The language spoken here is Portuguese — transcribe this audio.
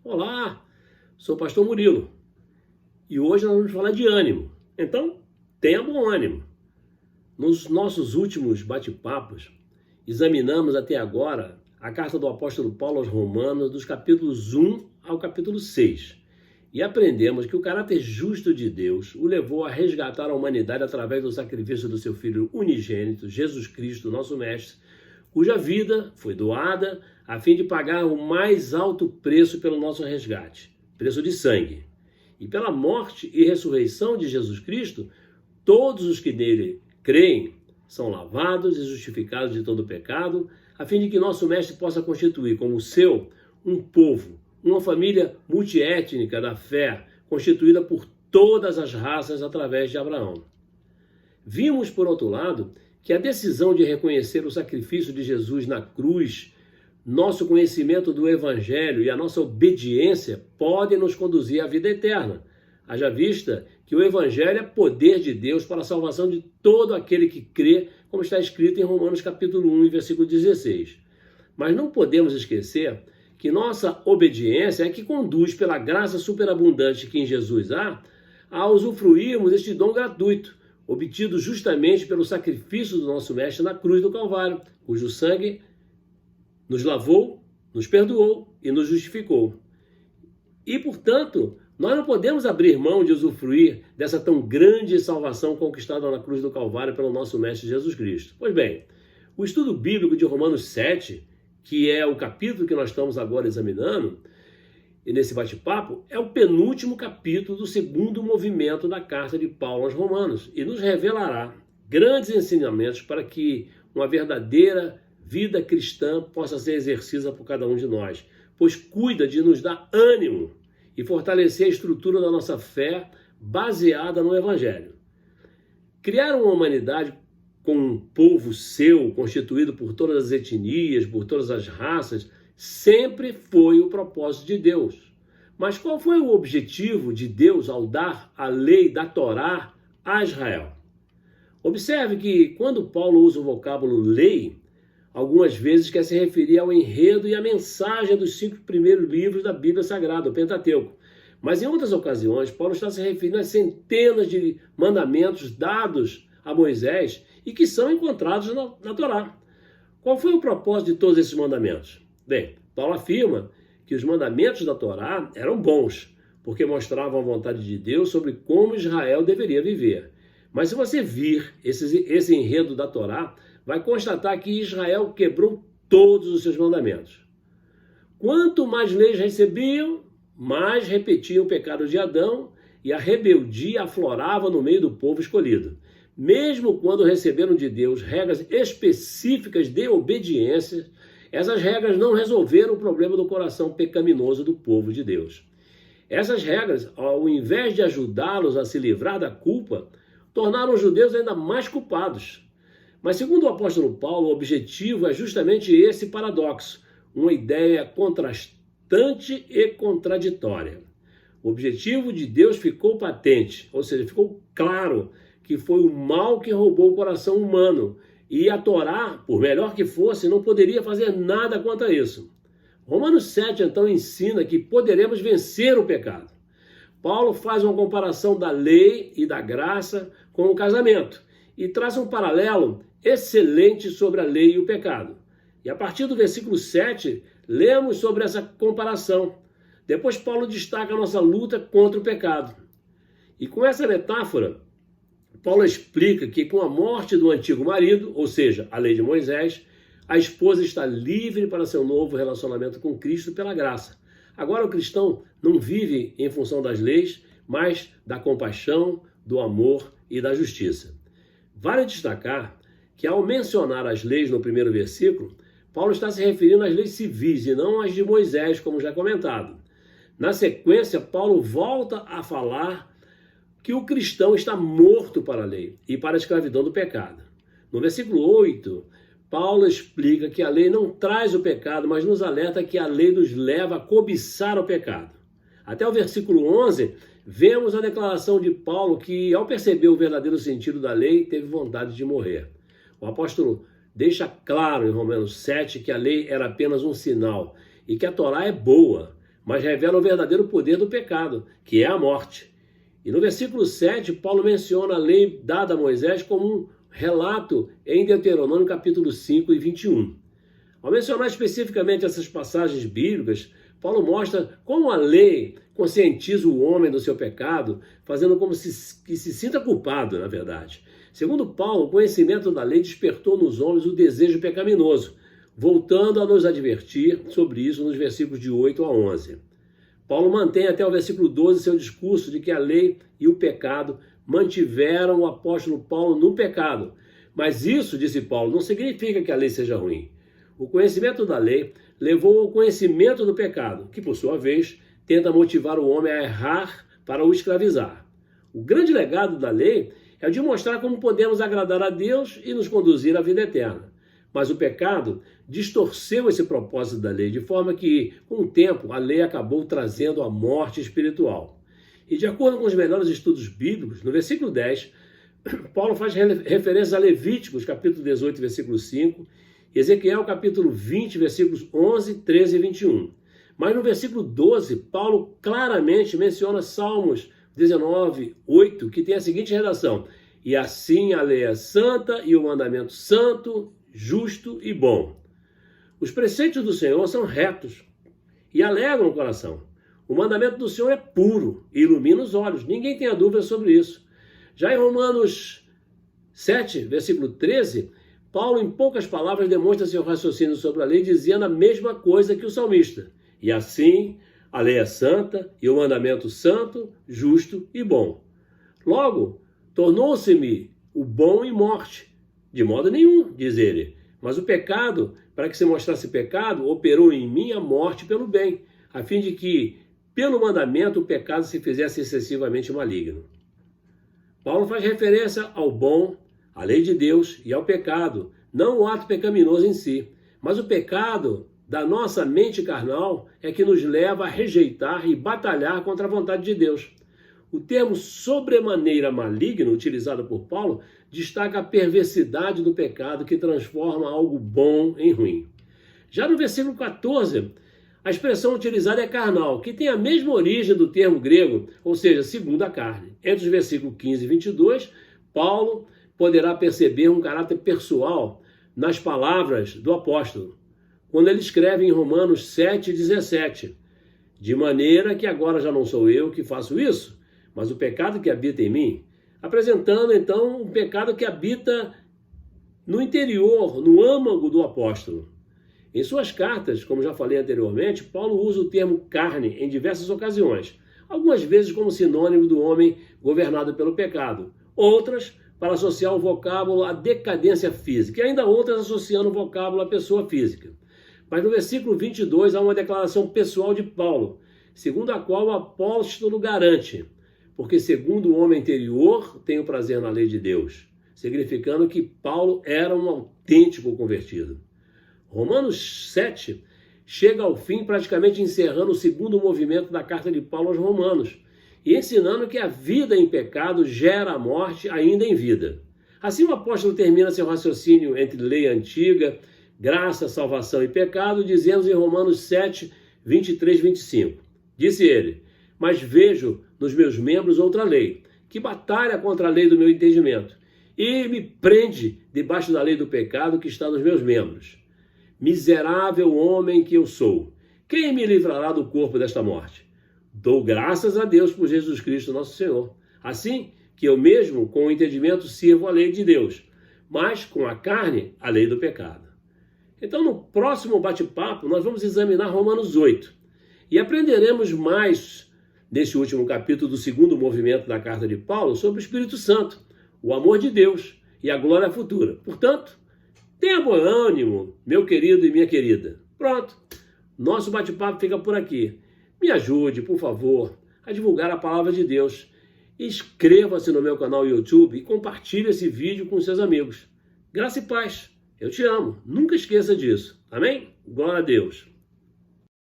Olá, sou o pastor Murilo e hoje nós vamos falar de ânimo. Então, tenha bom ânimo. Nos nossos últimos bate-papos, examinamos até agora a carta do apóstolo Paulo aos Romanos, dos capítulos 1 ao capítulo 6. E aprendemos que o caráter justo de Deus o levou a resgatar a humanidade através do sacrifício do seu Filho unigênito, Jesus Cristo, nosso Mestre, cuja vida foi doada a fim de pagar o mais alto preço pelo nosso resgate, preço de sangue. E pela morte e ressurreição de Jesus Cristo, todos os que nele creem são lavados e justificados de todo pecado, a fim de que nosso Mestre possa constituir como seu um povo, uma família multiétnica da fé, constituída por todas as raças através de Abraão. Vimos, por outro lado, que a decisão de reconhecer o sacrifício de Jesus na cruz, nosso conhecimento do Evangelho e a nossa obediência podem nos conduzir à vida eterna. Haja vista que o Evangelho é poder de Deus para a salvação de todo aquele que crê, como está escrito em Romanos capítulo 1, versículo 16. Mas não podemos esquecer que nossa obediência é que conduz pela graça superabundante que em Jesus há, a usufruirmos este dom gratuito, obtido justamente pelo sacrifício do nosso Mestre na cruz do Calvário, cujo sangue nos lavou, nos perdoou e nos justificou. E, portanto, nós não podemos abrir mão de usufruir dessa tão grande salvação conquistada na cruz do Calvário pelo nosso Mestre Jesus Cristo. Pois bem, o estudo bíblico de Romanos 7, que é o capítulo que nós estamos agora examinando, e nesse bate-papo, é o penúltimo capítulo do segundo movimento da carta de Paulo aos Romanos e nos revelará grandes ensinamentos para que uma verdadeira vida cristã possa ser exercida por cada um de nós, pois cuida de nos dar ânimo e fortalecer a estrutura da nossa fé baseada no Evangelho. Criar uma humanidade com um povo seu, constituído por todas as etnias, por todas as raças, sempre foi o propósito de Deus. Mas qual foi o objetivo de Deus ao dar a lei da Torá a Israel? Observe que quando Paulo usa o vocábulo lei, algumas vezes quer se referir ao enredo e à mensagem dos 5 primeiros livros da Bíblia Sagrada, o Pentateuco. Mas em outras ocasiões, Paulo está se referindo às centenas de mandamentos dados a Moisés e que são encontrados na Torá. Qual foi o propósito de todos esses mandamentos? Bem, Paulo afirma que os mandamentos da Torá eram bons, porque mostravam a vontade de Deus sobre como Israel deveria viver. Mas se você vir esse enredo da Torá, vai constatar que Israel quebrou todos os seus mandamentos. Quanto mais leis recebiam, mais repetiam o pecado de Adão e a rebeldia aflorava no meio do povo escolhido. Mesmo quando receberam de Deus regras específicas de obediência, essas regras não resolveram o problema do coração pecaminoso do povo de Deus. Essas regras, ao invés de ajudá-los a se livrar da culpa, tornaram os judeus ainda mais culpados. Mas, segundo o apóstolo Paulo, o objetivo é justamente esse paradoxo, uma ideia contrastante e contraditória. O objetivo de Deus ficou patente, ou seja, ficou claro que foi o mal que roubou o coração humano, e a Torá, por melhor que fosse, não poderia fazer nada contra isso. Romanos 7, então, ensina que poderemos vencer o pecado. Paulo faz uma comparação da lei e da graça com o casamento e traz um paralelo excelente sobre a lei e o pecado. E a partir do versículo 7, lemos sobre essa comparação. Depois Paulo destaca a nossa luta contra o pecado. E com essa metáfora, Paulo explica que com a morte do antigo marido, ou seja, a lei de Moisés, a esposa está livre para seu novo relacionamento com Cristo pela graça. Agora o cristão não vive em função das leis, mas da compaixão, do amor e da justiça. Vale destacar que ao mencionar as leis no primeiro versículo, Paulo está se referindo às leis civis e não às de Moisés, como já comentado. Na sequência, Paulo volta a falar que o cristão está morto para a lei e para a escravidão do pecado. No versículo 8, Paulo explica que a lei não traz o pecado, mas nos alerta que a lei nos leva a cobiçar o pecado. Até o versículo 11, vemos a declaração de Paulo que, ao perceber o verdadeiro sentido da lei, teve vontade de morrer. O apóstolo deixa claro em Romanos 7 que a lei era apenas um sinal e que a Torá é boa, mas revela o verdadeiro poder do pecado, que é a morte. E no versículo 7, Paulo menciona a lei dada a Moisés como um relato em Deuteronômio capítulo 5 e 21. Ao mencionar especificamente essas passagens bíblicas, Paulo mostra como a lei conscientiza o homem do seu pecado, fazendo como que se sinta culpado, na verdade. Segundo Paulo, o conhecimento da lei despertou nos homens o desejo pecaminoso, voltando a nos advertir sobre isso nos versículos de 8 a 11. Paulo mantém até o versículo 12 seu discurso de que a lei e o pecado mantiveram o apóstolo Paulo no pecado. Mas isso, disse Paulo, não significa que a lei seja ruim. O conhecimento da lei levou ao conhecimento do pecado, que, por sua vez, tenta motivar o homem a errar para o escravizar. O grande legado da lei é o de mostrar como podemos agradar a Deus e nos conduzir à vida eterna. Mas o pecado distorceu esse propósito da lei, de forma que, com o tempo, a lei acabou trazendo a morte espiritual. E de acordo com os melhores estudos bíblicos, no versículo 10, Paulo faz referência a Levíticos, capítulo 18, versículo 5, Ezequiel, capítulo 20, versículos 11, 13 e 21. Mas no versículo 12, Paulo claramente menciona Salmos 19, 8, que tem a seguinte redação: e assim a lei é santa e o mandamento santo, justo e bom. Os preceitos do Senhor são retos e alegram o coração. O mandamento do Senhor é puro e ilumina os olhos. Ninguém tenha dúvida sobre isso. Já em Romanos 7, versículo 13, Paulo, em poucas palavras, demonstra seu raciocínio sobre a lei, dizendo a mesma coisa que o salmista. E assim, a lei é santa e o mandamento santo, justo e bom. Logo, tornou-se-me o bom em morte. De modo nenhum, diz ele. Mas o pecado, para que se mostrasse pecado, operou em mim a morte pelo bem, a fim de que, pelo mandamento, o pecado se fizesse excessivamente maligno. Paulo faz referência ao bom, à lei de Deus e ao pecado, não o ato pecaminoso em si, mas o pecado da nossa mente carnal é que nos leva a rejeitar e batalhar contra a vontade de Deus. O termo sobremaneira maligno, utilizado por Paulo, destaca a perversidade do pecado que transforma algo bom em ruim. Já no versículo 14, a expressão utilizada é carnal, que tem a mesma origem do termo grego, ou seja, segundo a carne. Entre os versículos 15 e 22, Paulo poderá perceber um caráter pessoal nas palavras do apóstolo, quando ele escreve em Romanos 7,17, de maneira que agora já não sou eu que faço isso, mas o pecado que habita em mim, apresentando então um pecado que habita no interior, no âmago do apóstolo. Em suas cartas, como já falei anteriormente, Paulo usa o termo carne em diversas ocasiões, algumas vezes como sinônimo do homem governado pelo pecado, outras para associar o vocábulo à decadência física, e ainda outras associando o vocábulo à pessoa física. Mas no versículo 22 há uma declaração pessoal de Paulo, segundo a qual o apóstolo garante: porque segundo o homem interior tenho prazer na lei de Deus, significando que Paulo era um autêntico convertido. Romanos 7 chega ao fim praticamente encerrando o segundo movimento da carta de Paulo aos Romanos, e ensinando que a vida em pecado gera a morte ainda em vida. Assim o apóstolo termina seu raciocínio entre lei antiga, graça, salvação e pecado, dizendo em Romanos 7, 23, 25. Disse ele: mas vejo nos meus membros outra lei, que batalha contra a lei do meu entendimento, e me prende debaixo da lei do pecado que está nos meus membros. Miserável homem que eu sou, quem me livrará do corpo desta morte? Dou graças a Deus por Jesus Cristo nosso Senhor. Assim que eu mesmo, com o entendimento, sirvo a lei de Deus, mas com a carne, a lei do pecado. Então, no próximo bate-papo, nós vamos examinar Romanos 8 e aprenderemos mais, neste último capítulo do segundo movimento da carta de Paulo, sobre o Espírito Santo, o amor de Deus e a glória futura. Portanto, tenha bom ânimo, meu querido e minha querida. Pronto, nosso bate-papo fica por aqui. Me ajude, por favor, a divulgar a palavra de Deus. Inscreva-se no meu canal YouTube e compartilhe esse vídeo com seus amigos. Graça e paz. Eu te amo. Nunca esqueça disso. Amém? Glória a Deus.